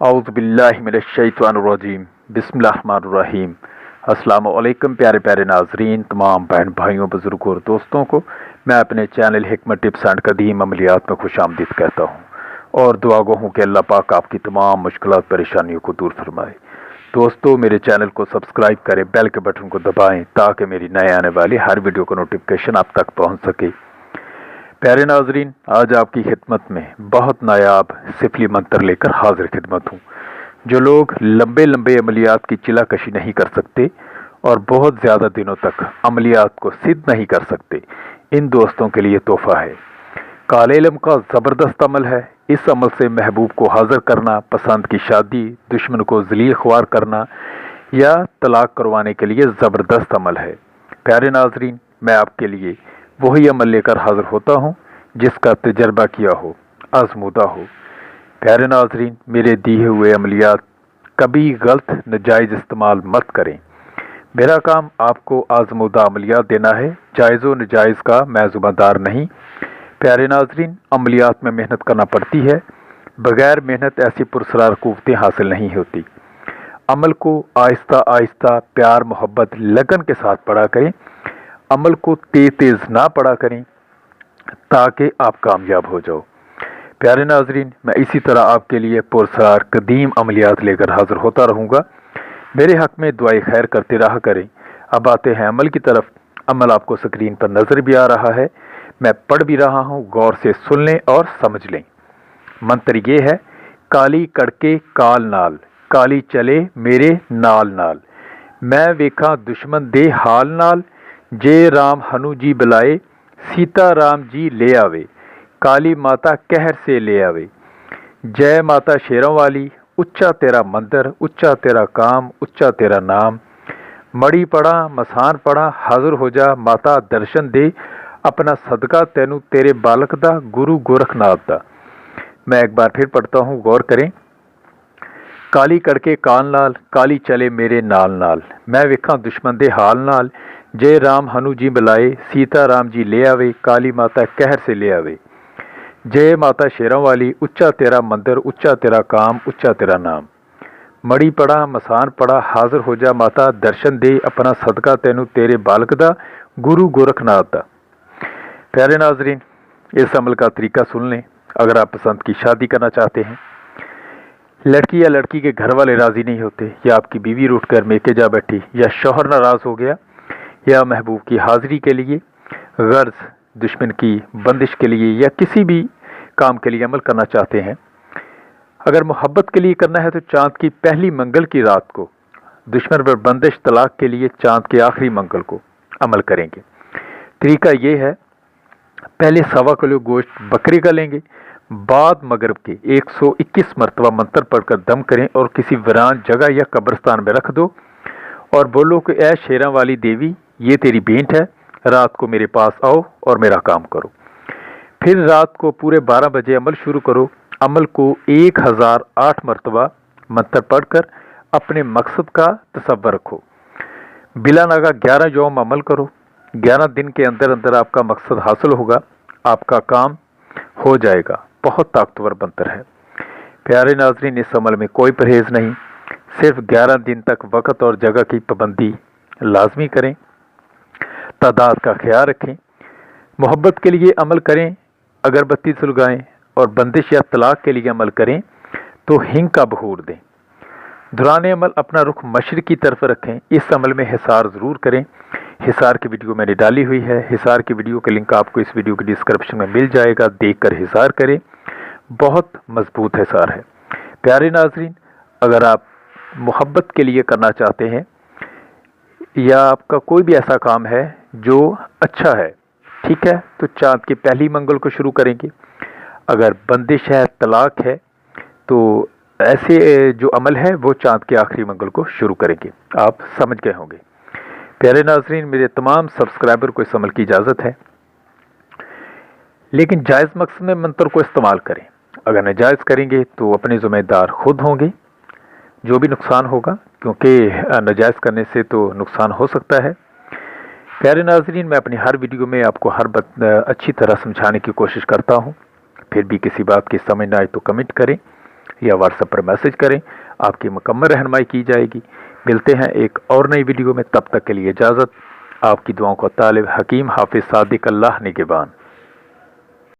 औज़ुबिल्लाहिमिनश्शैतानिर्रजीम बिस्मिल्लाहिर्रहमानिर्रहीम। अस्सलाम वालेकुम प्यारे प्यारे नाजरीन, तमाम बहन भाइयों, बुजुर्गों और दोस्तों को मैं अपने चैनल हिकमत टिप्स एंड कदीम अमलियात में खुशामदीद कहता हूँ और दुआ गो हूँ कि अल्लाह पाक आपकी तमाम मुश्किलात परेशानियों को दूर फरमाए। दोस्तों, मेरे चैनल को सब्सक्राइब करें, बेल के बटन को दबाएं ताकि मेरी नए आने वाली हर वीडियो का नोटिफिकेशन आप तक पहुँच सके। प्यारे नाजरीन, आज आपकी खिदमत में बहुत नायाब सिफली मंत्र लेकर हाजिर खिदमत हूँ। जो लोग लंबे लंबे अमलियात की चिलाकशी नहीं कर सकते और बहुत ज़्यादा दिनों तक अमलियात को सिद्ध नहीं कर सकते, इन दोस्तों के लिए तोहफा है। काले इल्म का ज़बरदस्त अमल है। इस अमल से महबूब को हाजिर करना, पसंद की शादी, दुश्मन को जलील ख्वार करना या तलाक करवाने के लिए ज़बरदस्त अमल है। प्यारे नाजरीन, मैं आपके लिए वही अमल लेकर हाजिर होता हूँ जिसका तजर्बा किया हो, आजमूदा हो। प्यारे नाजरीन, मेरे दिए हुए अमलियात कभी गलत नाजायज़ इस्तेमाल मत करें। मेरा काम आपको आजमूदा अमलियात देना है, जायज़ व नाजायज़ का मैं ज़िम्मेदार नहीं। प्यारे नाजरीन, अमलियात में मेहनत करना पड़ती है। बग़ैर मेहनत ऐसी पुरस्कार क़ुव्वतें हासिल नहीं होती। अमल को आहिस्ता आहिस्ता प्यार मोहब्बत लगन के साथ पढ़ा करें। अमल को तेज़ तेज़ ना पढ़ा करें ताकि आप कामयाब हो जाओ। प्यारे नाजरीन, मैं इसी तरह आपके लिए पुरस्कार कदीम अमलियात लेकर हाजिर होता रहूँगा। मेरे हक़ में दुआए खैर करते रहा करें। अब आते हैं अमल की तरफ। अमल आपको स्क्रीन पर नज़र भी आ रहा है, मैं पढ़ भी रहा हूँ, गौर से सुन लें और समझ लें। मंत्र ये है, काली कड़के काल नाल, काली चले मेरे नाल नाल, मैं वेखा दुश्मन दे हाल नाल, जे राम हनु जी बुलाए, सीता राम जी ले आवे, काली माता कहर से ले आवे। जय माता शेरों वाली, उच्चा तेरा मंदिर, उच्चा तेरा काम, उच्चा तेरा नाम। मड़ी पड़ा मसान पड़ा, हाजिर हो जा माता दर्शन दे, अपना सदका तैनू तेरे बालक दा, गुरु गोरखनाथ दा। मैं एक बार फिर पढ़ता हूँ, गौर करें। काली कड़के काल नाल, काली चले मेरे नाल नाल, मैं वेखा दुश्मन दे हाल नाल, जय राम हनु जी बुलाए, सीता राम जी ले आवे, काली माता कहर से ले आवे। जय माता शेरों वाली, उच्चा तेरा मंदिर, उच्चा तेरा काम, उच्चा तेरा नाम। मड़ी पड़ा मसान पड़ा, हाजिर हो जा माता दर्शन दे, अपना सदका तैनू तेरे बालक दा, गुरु गोरखनाथ दा। प्यारे नाजरीन, इस अमल का तरीका सुन लें। अगर आप पसंद की शादी करना चाहते हैं, लड़की या लड़की के घर वाले राज़ी नहीं होते, या आपकी बीवी रूठ कर मेके जा बैठी, या शौहर नाराज़ हो गया, या महबूब की हाज़िरी के लिए, गर्ज दुश्मन की बंदिश के लिए, या किसी भी काम के लिए अमल करना चाहते हैं। अगर मोहब्बत के लिए करना है तो चाँद की पहली मंगल की रात को, दुश्मन पर बंदिश तलाक के लिए चाँद के आखिरी मंगल को अमल करेंगे। तरीका ये है, पहले 1.25 किलो गोश्त बकरी का लेंगे, बाद मगरिब के 121 मरतबा मंत्र पढ़कर दम करें और किसी वीरान जगह या कब्रिस्तान में रख दो और बोलो कि ऐ शेरों वाली देवी, ये तेरी भेंट है, रात को मेरे पास आओ और मेरा काम करो। फिर रात को पूरे 12 बजे अमल शुरू करो। अमल को 1008 मरतबा मंत्र पढ़कर अपने मकसद का तसव्वुर रखो। बिला नागा 11 यौम अमल करो। 11 दिन के अंदर अंदर आपका मकसद हासिल होगा, आपका काम हो जाएगा। बहुत ताकतवर मंत्र है। प्यारे नाजरीन, इस अमल में कोई परहेज़ नहीं, सिर्फ 11 दिन तक वक़्त और जगह की पाबंदी लाजमी करें, तादाद का ख्याल रखें। मोहब्बत के लिए अमल करें, अगरबत्ती सुलगाएं, और बंदिश या तलाक के लिए अमल करें तो हिंग का बखूर दें। दौरान अमल अपना रुख मशरिक़ की तरफ रखें। इस अमल में हिसार ज़रूर करें। हिसार की वीडियो मैंने डाली हुई है। हिसार की वीडियो का लिंक आपको इस वीडियो की डिस्क्रिप्शन में मिल जाएगा, देखकर हिसार करें। बहुत मजबूत हिसार है। प्यारे नाजरीन, अगर आप मोहब्बत के लिए करना चाहते हैं या आपका कोई भी ऐसा काम है जो अच्छा है, ठीक है, तो चाँद की पहली मंगल को शुरू करेंगे। अगर बंदिश है, तलाक है, तो ऐसे जो अमल है वो चाँद के आखिरी मंगल को शुरू करेंगे। आप समझ गए होंगे। प्यारे नाजरीन, मेरे तमाम सब्सक्राइबर को इस अमल की इजाज़त है, लेकिन जायज़ मकसद में मंत्र को इस्तेमाल करें। अगर नाजायज़ करेंगे तो अपने ज़िम्मेदार खुद होंगे, जो भी नुकसान होगा, क्योंकि नाजायज़ करने से तो नुकसान हो सकता है। प्यारे नाजरीन, मैं अपनी हर वीडियो में आपको हर बात अच्छी तरह समझाने की कोशिश करता हूँ। फिर भी किसी बात की समझ ना आए तो कमेंट करें या व्हाट्सएप पर मैसेज करें, आपकी मुकम्मल रहनुमाई की जाएगी। मिलते हैं एक और नई वीडियो में, तब तक के लिए इजाज़त। आपकी दुआओं का तालिब हकीम हाफिज़ सादिक, अल्लाह निगहबान।